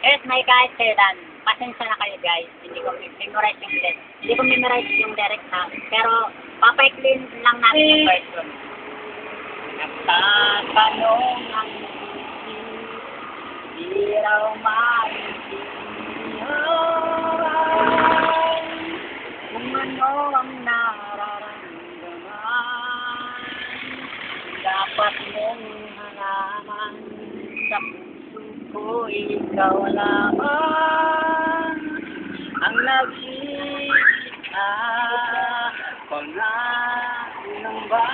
Yes, may kahit kailan. Pasensya na kayo guys. Hindi ko memorize yung lyrics. Hindi ko memorize yung lyrics ha. Pero papaiklin lang natin yung version. Nagtatanong ang di raw maintindihan kung ano ang nararamdaman. Dapat mong halaman sa puso ko, ikaw lamang ang nag-iisa. Pangano ba?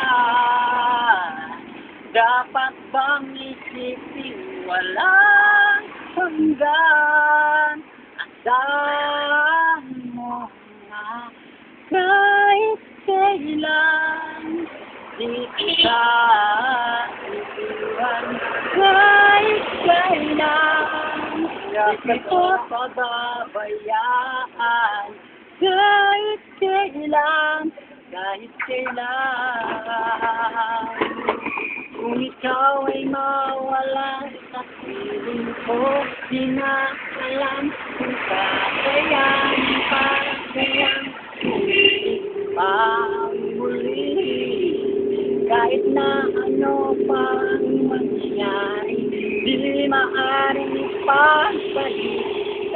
Dapat bang isipin walang hanggan? Asahan mo na kahit kailan di kita iiwan, kahit kailan di kita pababayaan, kahit kailan, kahit kailan. Kung ikaw ay mawala sa piling ko, di na alam kung kakayan para kayang ulit pang muli. Kahit na ano pang mangyari, di maaaring ipagpalit.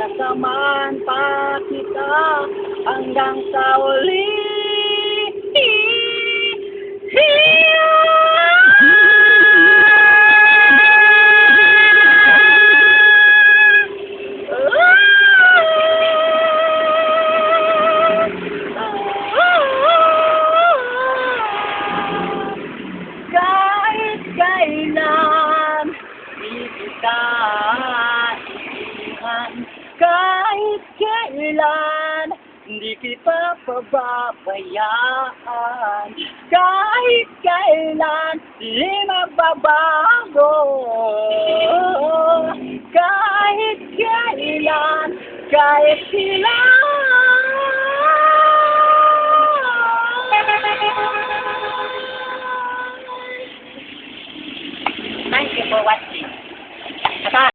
Kasamahan pa kita hanggang sa uli. Kahit kailan di kita iiwan, kahit kailan di kita pababayaan, kahit kailan di magbabago, kahit kailan, kahit kailan.